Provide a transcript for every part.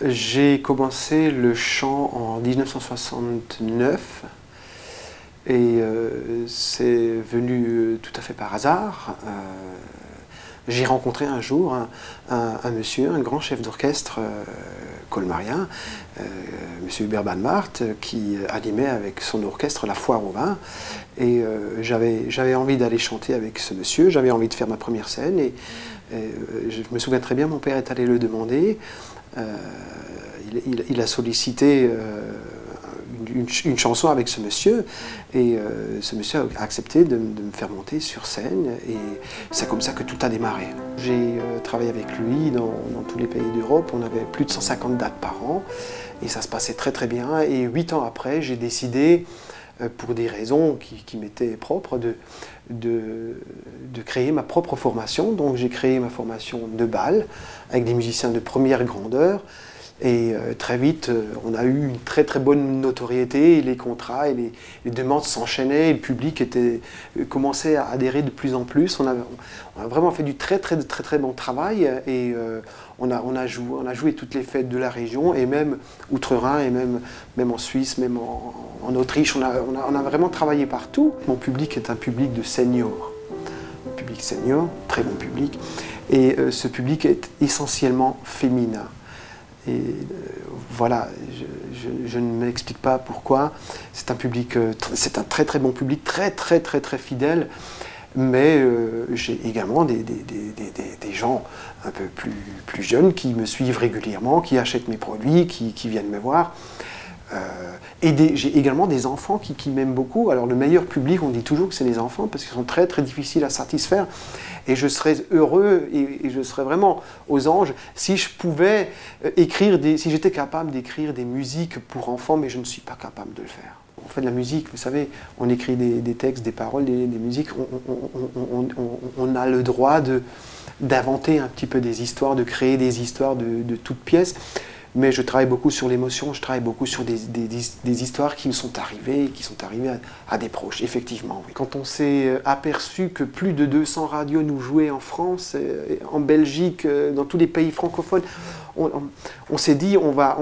J'ai commencé le chant en 1969 et c'est venu tout à fait par hasard. J'ai rencontré un jour un monsieur, un grand chef d'orchestre colmarien, monsieur Hubert Banmart, qui animait avec son orchestre la foire au vin. Et j'avais envie d'aller chanter avec ce monsieur, j'avais envie de faire ma première scène. Et je me souviens très bien, mon père est allé le demander. Il a sollicité une chanson avec ce monsieur et ce monsieur a accepté de me faire monter sur scène et c'est comme ça que tout a démarré. J'ai travaillé avec lui dans tous les pays d'Europe, on avait plus de 150 dates par an et ça se passait très très bien et 8 ans après j'ai décidé, pour des raisons qui m'étaient propres, de créer ma propre formation. Donc j'ai créé ma formation de bal avec des musiciens de première grandeur. Et très vite, on a eu une très très bonne notoriété, et les contrats et les demandes s'enchaînaient, et le public commençait à adhérer de plus en plus. On a vraiment fait du très bon travail, et on a joué toutes les fêtes de la région, et même outre-Rhin, et même en Suisse, même en Autriche, on a vraiment travaillé partout. Mon public est un public de seniors, un public senior, très bon public, et ce public est essentiellement féminin. Et voilà, je ne m'explique pas pourquoi. C'est un public, c'est un très très bon public, très fidèle. Mais j'ai également des gens un peu plus jeunes qui me suivent régulièrement, qui achètent mes produits, qui viennent me voir. Et j'ai également des enfants qui m'aiment beaucoup. Alors le meilleur public, on dit toujours que c'est les enfants parce qu'ils sont très difficiles à satisfaire. Et je serais heureux et je serais vraiment aux anges si je pouvais si j'étais capable d'écrire des musiques pour enfants, mais je ne suis pas capable de le faire. On fait de la musique, vous savez, on écrit des textes, des paroles, des musiques, on a le droit d'inventer un petit peu des histoires, de créer des histoires de toutes pièces. Mais je travaille beaucoup sur l'émotion, je travaille beaucoup sur des histoires qui me sont arrivées, à des proches, effectivement. Oui. Quand on s'est aperçu que plus de 200 radios nous jouaient en France, en Belgique, dans tous les pays francophones, on s'est dit on va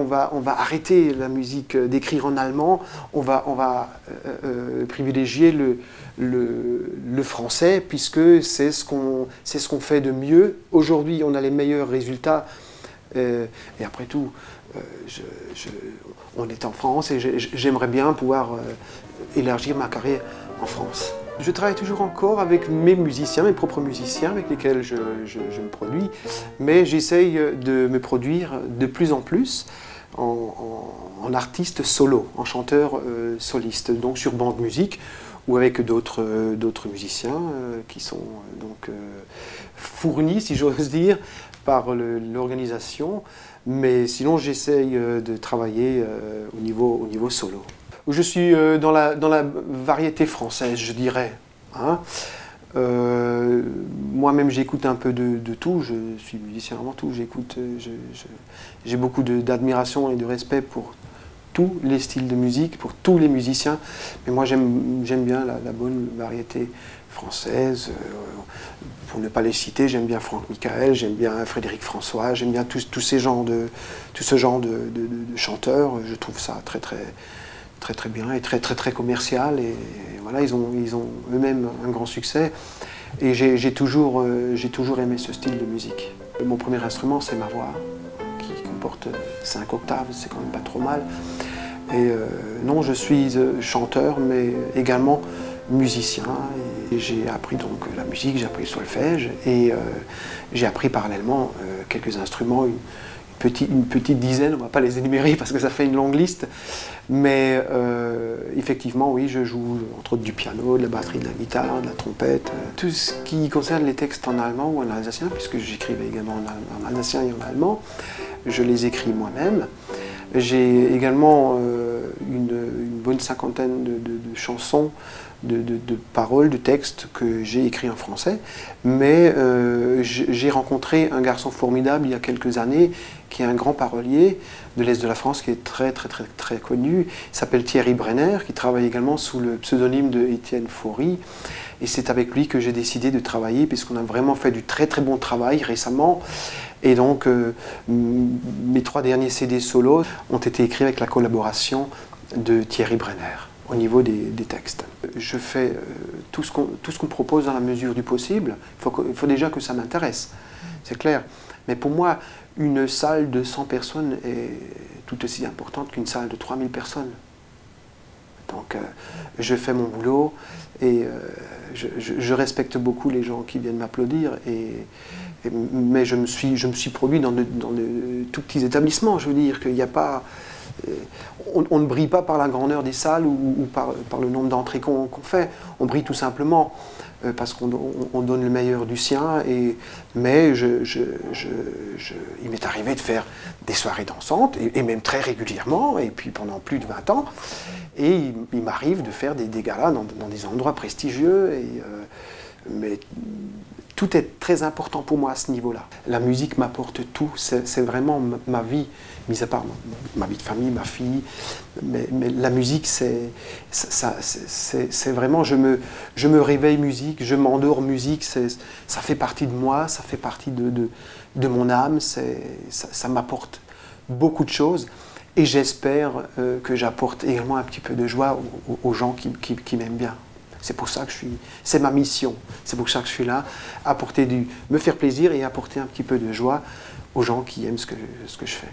arrêter la musique d'écrire en allemand, on va privilégier le français puisque c'est ce qu'on fait de mieux. Aujourd'hui, on a les meilleurs résultats. Et après tout, on est en France et j'aimerais bien pouvoir élargir ma carrière en France. Je travaille toujours encore avec mes musiciens, mes propres musiciens avec lesquels je me produis, mais j'essaye de me produire de plus en plus en artiste solo, en chanteur soliste, donc sur bande musique ou avec d'autres musiciens qui sont donc fournis, si j'ose dire, par l'organisation, mais sinon j'essaye de travailler au niveau solo. Je suis dans la variété française, je dirais. Hein. Moi-même j'écoute un peu de tout, je suis musicien avant tout, j'ai beaucoup d'admiration et de respect pour tous les styles de musique, pour tous les musiciens, mais moi j'aime bien la bonne variété française. Pour ne pas les citer, j'aime bien Franck Michael, j'aime bien Frédéric François, j'aime bien tout ce genre de chanteurs. Je trouve ça très bien et très commercial. Et voilà, ils ont eux-mêmes un grand succès. Et j'ai toujours aimé ce style de musique. Mon premier instrument, c'est ma voix, qui comporte 5 octaves, c'est quand même pas trop mal. Et non, je suis chanteur, mais également musicien. Et j'ai appris donc la musique, j'ai appris le solfège et j'ai appris parallèlement quelques instruments, une petite dizaine, on ne va pas les énumérer parce que ça fait une longue liste, mais effectivement oui, je joue entre autres du piano, de la batterie, de la guitare, de la trompette, tout ce qui concerne les textes en allemand ou en alsacien, puisque j'écrivais également en alsacien et en allemand, je les écris moi-même. J'ai également une bonne cinquantaine de chansons, de paroles, de textes que j'ai écrits en français, mais j'ai rencontré un garçon formidable il y a quelques années, qui est un grand parolier de l'Est de la France, qui est très connu. Il s'appelle Thierry Brenner, qui travaille également sous le pseudonyme de Étienne Faury. Et c'est avec lui que j'ai décidé de travailler, puisqu'on a vraiment fait du très bon travail récemment. Et donc, mes 3 derniers CD solo ont été écrits avec la collaboration de Thierry Brenner au niveau des textes. Je fais tout ce qu'on propose dans la mesure du possible. Il faut déjà que ça m'intéresse, c'est clair. Mais pour moi, une salle de 100 personnes est tout aussi importante qu'une salle de 3000 personnes. Donc, je fais mon boulot et je respecte beaucoup les gens qui viennent m'applaudir. Mais je me suis produit dans de tout petits établissements. Je veux dire qu'il n'y a pas... On ne brille pas par la grandeur des salles ou par le nombre d'entrées qu'on fait. On brille tout simplement parce qu'on donne le meilleur du sien. Mais il m'est arrivé de faire des soirées dansantes, et même très régulièrement, et puis pendant plus de 20 ans. Et il m'arrive de faire des galas dans des endroits prestigieux. Mais tout est très important pour moi à ce niveau-là. La musique m'apporte tout, c'est vraiment ma vie, mis à part ma vie de famille, ma fille. Mais la musique, c'est vraiment, je me réveille musique, je m'endors musique, ça fait partie de moi, ça fait partie de mon âme, ça m'apporte beaucoup de choses. Et j'espère que j'apporte également un petit peu de joie aux gens qui m'aiment bien. C'est pour ça que c'est ma mission, c'est pour ça que je suis là, me faire plaisir et apporter un petit peu de joie aux gens qui aiment ce que je fais.